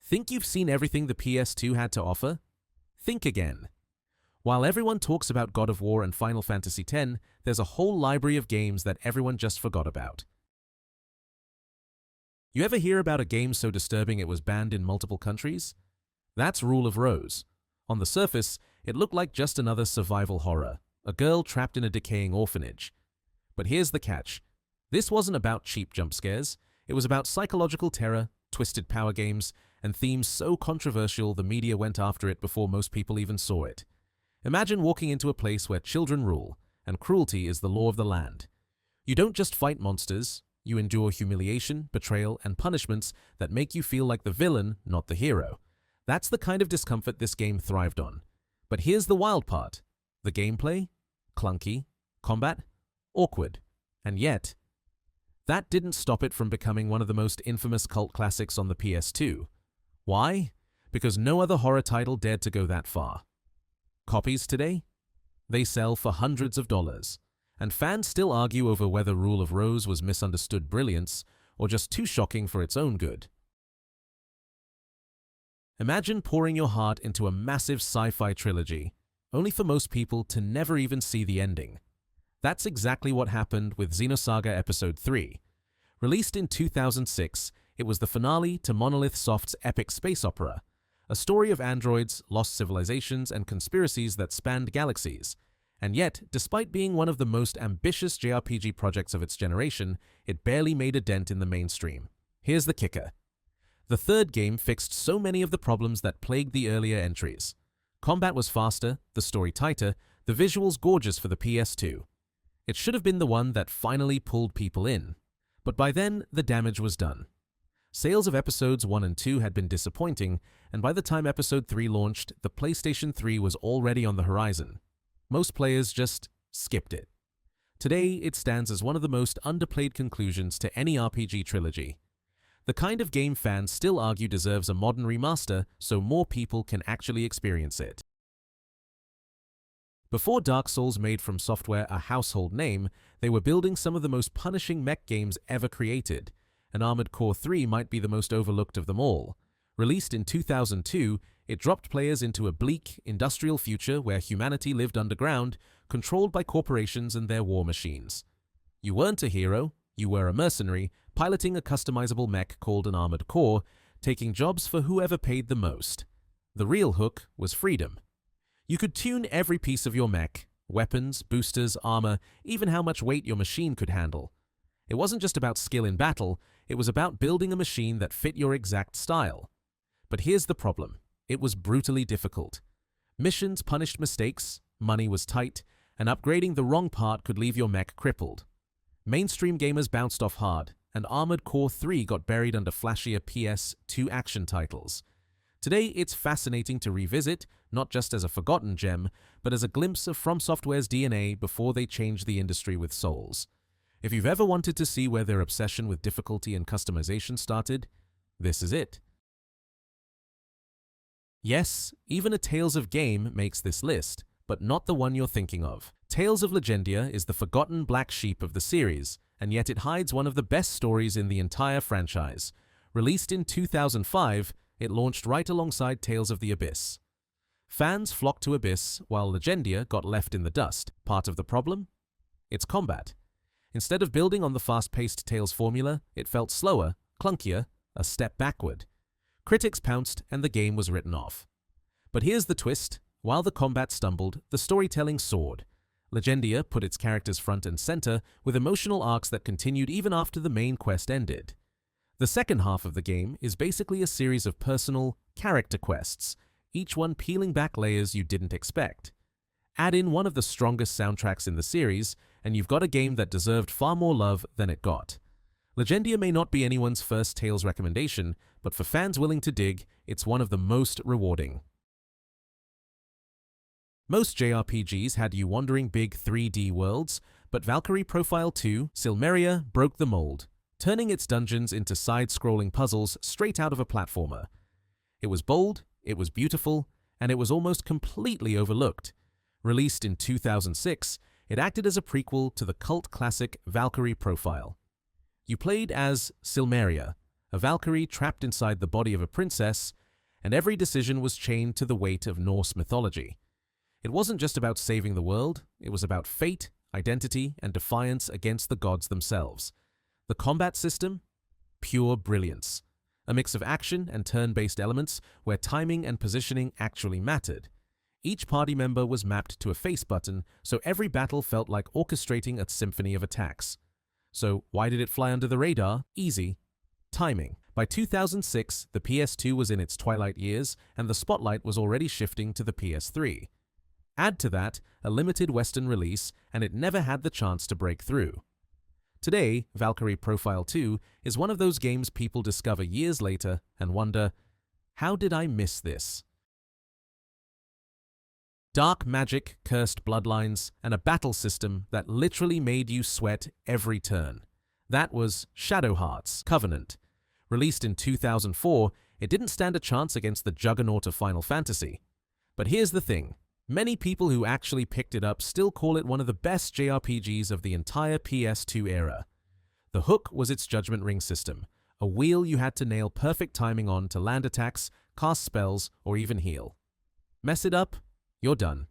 Think you've seen everything the PS2 had to offer? Think again. While everyone talks about God of War and Final Fantasy X, there's a whole library of games that everyone just forgot about. You ever hear about a game so disturbing it was banned in multiple countries? That's Rule of Rose. On the surface, it looked like just another survival horror, a girl trapped in a decaying orphanage. But here's the catch. This wasn't about cheap jump scares. It was about psychological terror, twisted power games, and themes so controversial the media went after it before most people even saw it. Imagine walking into a place where children rule, and cruelty is the law of the land. You don't just fight monsters, you endure humiliation, betrayal, and punishments that make you feel like the villain, not the hero. That's the kind of discomfort this game thrived on. But here's the wild part. The gameplay? Clunky. Combat? Awkward. And yet, that didn't stop it from becoming one of the most infamous cult classics on the PS2. Why? Because no other horror title dared to go that far. Copies today? They sell for hundreds of dollars, and fans still argue over whether Rule of Rose was misunderstood brilliance or just too shocking for its own good. Imagine pouring your heart into a massive sci-fi trilogy, only for most people to never even see the ending. That's exactly what happened with Xenosaga Episode 3. Released in 2006, it was the finale to Monolith Soft's epic space opera, a story of androids, lost civilizations, and conspiracies that spanned galaxies. And yet, despite being one of the most ambitious JRPG projects of its generation, it barely made a dent in the mainstream. Here's the kicker. The third game fixed so many of the problems that plagued the earlier entries. Combat was faster, the story tighter, the visuals gorgeous for the PS2. It should have been the one that finally pulled people in. But by then, the damage was done. Sales of Episodes 1 and 2 had been disappointing, and by the time Episode 3 launched, the PlayStation 3 was already on the horizon. Most players just skipped it. Today, it stands as one of the most underplayed conclusions to any RPG trilogy. The kind of game fans still argue deserves a modern remaster so more people can actually experience it. Before Dark Souls made From Software a household name, they were building some of the most punishing mech games ever created, and Armored Core 3 might be the most overlooked of them all. Released in 2002, it dropped players into a bleak, industrial future where humanity lived underground, controlled by corporations and their war machines. You weren't a hero, you were a mercenary, piloting a customizable mech called an Armored Core, taking jobs for whoever paid the most. The real hook was freedom. You could tune every piece of your mech, weapons, boosters, armor, even how much weight your machine could handle. It wasn't just about skill in battle, it was about building a machine that fit your exact style. But here's the problem. It was brutally difficult. Missions punished mistakes, money was tight, and upgrading the wrong part could leave your mech crippled. Mainstream gamers bounced off hard, and Armored Core 3 got buried under flashier PS2 action titles. Today, it's fascinating to revisit, not just as a forgotten gem, but as a glimpse of From Software's DNA before they changed the industry with Souls. If you've ever wanted to see where their obsession with difficulty and customization started, this is it. Yes, even a Tales of game makes this list, but not the one you're thinking of. Tales of Legendia is the forgotten black sheep of the series, and yet it hides one of the best stories in the entire franchise. Released in 2005, it launched right alongside Tales of the Abyss. Fans flocked to Abyss, while Legendia got left in the dust. Part of the problem? Its combat. Instead of building on the fast-paced Tales formula, it felt slower, clunkier, a step backward. Critics pounced, and the game was written off. But here's the twist. While the combat stumbled, the storytelling soared. Legendia put its characters front and center, with emotional arcs that continued even after the main quest ended. The second half of the game is basically a series of personal, character quests, each one peeling back layers you didn't expect. Add in one of the strongest soundtracks in the series, and you've got a game that deserved far more love than it got. Legendia may not be anyone's first Tales recommendation, but for fans willing to dig, it's one of the most rewarding. Most JRPGs had you wandering big 3D worlds, but Valkyrie Profile 2, Silmeria, broke the mold, turning its dungeons into side-scrolling puzzles straight out of a platformer. It was bold, it was beautiful, and it was almost completely overlooked. Released in 2006, it acted as a prequel to the cult classic Valkyrie Profile. You played as Silmeria, a Valkyrie trapped inside the body of a princess, and every decision was chained to the weight of Norse mythology. It wasn't just about saving the world, it was about fate, identity, and defiance against the gods themselves. The combat system? Pure brilliance. A mix of action and turn-based elements where timing and positioning actually mattered. Each party member was mapped to a face button, so every battle felt like orchestrating a symphony of attacks. So why did it fly under the radar? Easy. Timing. By 2006, the PS2 was in its twilight years, and the spotlight was already shifting to the PS3. Add to that a limited Western release, and it never had the chance to break through. Today, Valkyrie Profile 2 is one of those games people discover years later and wonder, how did I miss this? Dark magic, cursed bloodlines, and a battle system that literally made you sweat every turn. That was Shadow Heart's Covenant. Released in 2004, it didn't stand a chance against the juggernaut of Final Fantasy. But here's the thing. Many people who actually picked it up still call it one of the best JRPGs of the entire PS2 era. The hook was its Judgment Ring system, a wheel you had to nail perfect timing on to land attacks, cast spells, or even heal. Mess it up, you're done.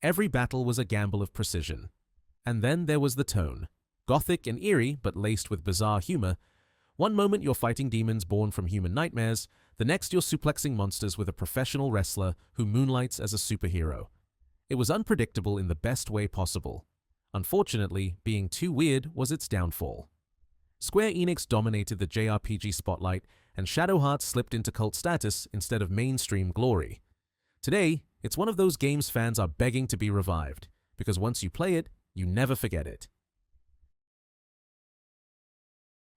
Every battle was a gamble of precision. And then there was the tone. Gothic and eerie, but laced with bizarre humor. One moment you're fighting demons born from human nightmares, the next you're suplexing monsters with a professional wrestler who moonlights as a superhero. It was unpredictable in the best way possible. Unfortunately, being too weird was its downfall. Square Enix dominated the JRPG spotlight, and Shadow Hearts slipped into cult status instead of mainstream glory. Today, it's one of those games fans are begging to be revived, because once you play it, you never forget it.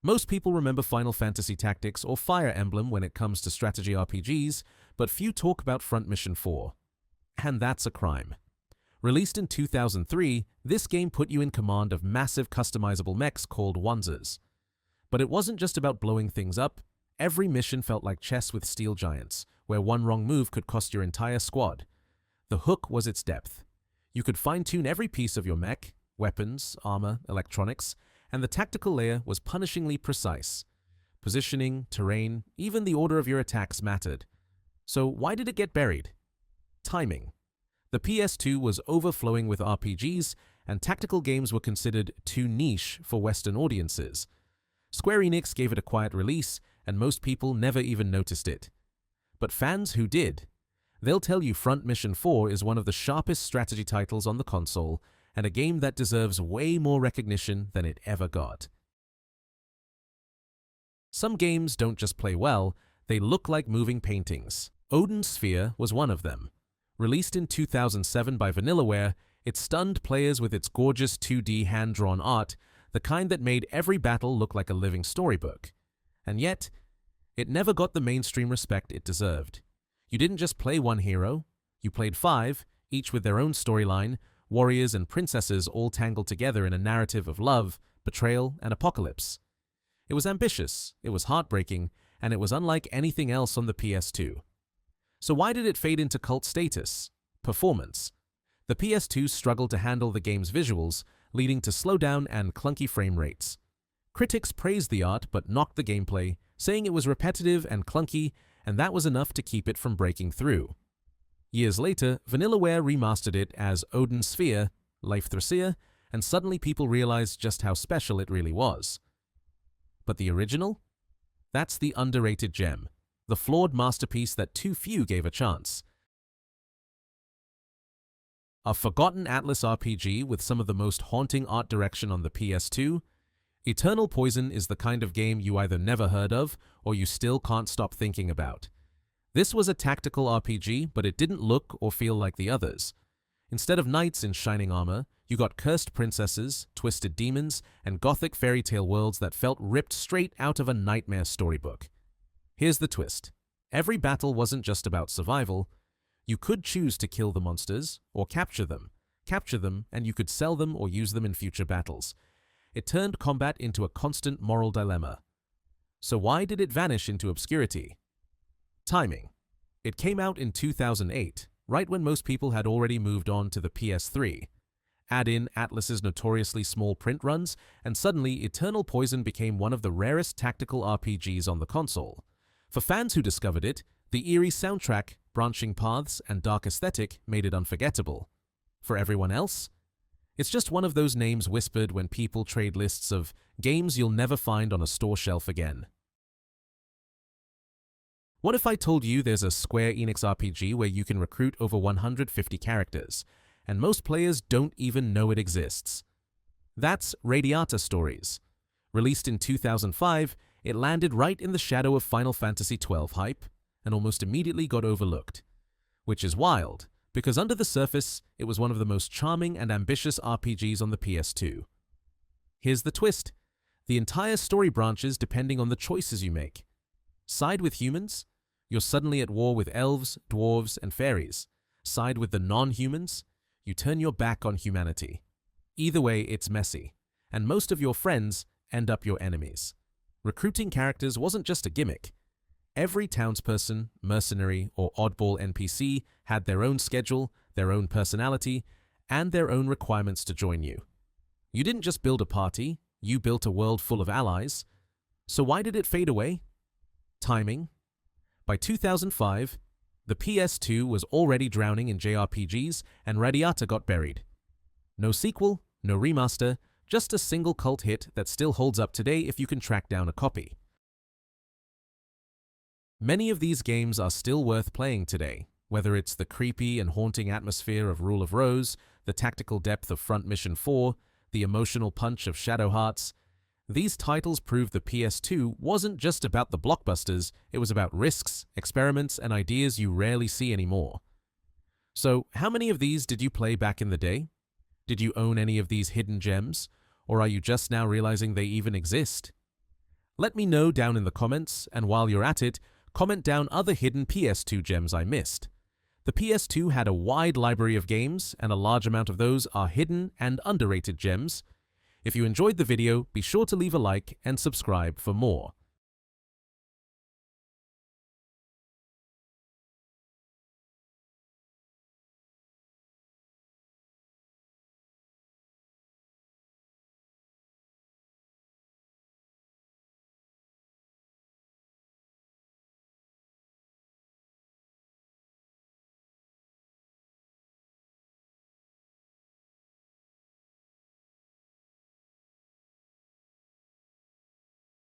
Most people remember Final Fantasy Tactics or Fire Emblem when it comes to strategy RPGs, but few talk about Front Mission 4. And that's a crime. Released in 2003, this game put you in command of massive customizable mechs called Wanzers. But it wasn't just about blowing things up. Every mission felt like chess with steel giants, where one wrong move could cost your entire squad. The hook was its depth. You could fine-tune every piece of your mech, weapons, armor, electronics, and the tactical layer was punishingly precise. Positioning, terrain, even the order of your attacks mattered. So why did it get buried? Timing. The PS2 was overflowing with RPGs, and tactical games were considered too niche for Western audiences. Square Enix gave it a quiet release, and most people never even noticed it. But fans who did, they'll tell you Front Mission 4 is one of the sharpest strategy titles on the console, and a game that deserves way more recognition than it ever got. Some games don't just play well, they look like moving paintings. Odin Sphere was one of them. Released in 2007 by Vanillaware, it stunned players with its gorgeous 2D hand-drawn art, the kind that made every battle look like a living storybook. And yet, it never got the mainstream respect it deserved. You didn't just play one hero, you played 5, each with their own storyline, warriors and princesses all tangled together in a narrative of love, betrayal, and apocalypse. It was ambitious, it was heartbreaking, and it was unlike anything else on the PS2. So why did it fade into cult status? Performance. The PS2 struggled to handle the game's visuals, leading to slowdown and clunky frame rates. Critics praised the art but knocked the gameplay, saying it was repetitive and clunky, and that was enough to keep it from breaking through. Years later, Vanillaware remastered it as Odin Sphere, Leifthrasia, and suddenly people realized just how special it really was. But the original? That's the underrated gem, the flawed masterpiece that too few gave a chance. A forgotten Atlas RPG with some of the most haunting art direction on the PS2, Eternal Poison is the kind of game you either never heard of or you still can't stop thinking about. This was a tactical RPG, but it didn't look or feel like the others. Instead of knights in shining armor, you got cursed princesses, twisted demons, and gothic fairy tale worlds that felt ripped straight out of a nightmare storybook. Here's the twist. Every battle wasn't just about survival. You could choose to kill the monsters, or capture them, and you could sell them or use them in future battles. It turned combat into a constant moral dilemma. So why did it vanish into obscurity? Timing. It came out in 2008, right when most people had already moved on to the PS3. Add in Atlas's notoriously small print runs, and suddenly Eternal Poison became one of the rarest tactical RPGs on the console. For fans who discovered it, the eerie soundtrack, branching paths, and dark aesthetic made it unforgettable. For everyone else, it's just one of those names whispered when people trade lists of games you'll never find on a store shelf again. What if I told you there's a Square Enix RPG where you can recruit over 150 characters, and most players don't even know it exists? That's Radiata Stories. Released in 2005, it landed right in the shadow of Final Fantasy XII hype, and almost immediately got overlooked. Which is wild, because under the surface, it was one of the most charming and ambitious RPGs on the PS2. Here's the twist. The entire story branches depending on the choices you make. Side with humans? You're suddenly at war with elves, dwarves, and fairies. Side with the non-humans? You turn your back on humanity. Either way, it's messy, and most of your friends end up your enemies. Recruiting characters wasn't just a gimmick. Every townsperson, mercenary, or oddball NPC had their own schedule, their own personality, and their own requirements to join you. You didn't just build a party, you built a world full of allies. So why did it fade away? Timing. By 2005, the PS2 was already drowning in JRPGs, and Radiata got buried. No sequel, no remaster, just a single cult hit that still holds up today if you can track down a copy. Many of these games are still worth playing today, whether it's the creepy and haunting atmosphere of Rule of Rose, the tactical depth of Front Mission 4, the emotional punch of Shadow Hearts. These titles prove the PS2 wasn't just about the blockbusters, it was about risks, experiments, and ideas you rarely see anymore. So, how many of these did you play back in the day? Did you own any of these hidden gems? Or are you just now realizing they even exist? Let me know down in the comments, and while you're at it, comment down other hidden PS2 gems I missed. The PS2 had a wide library of games, and a large amount of those are hidden and underrated gems. If you enjoyed the video, be sure to leave a like and subscribe for more.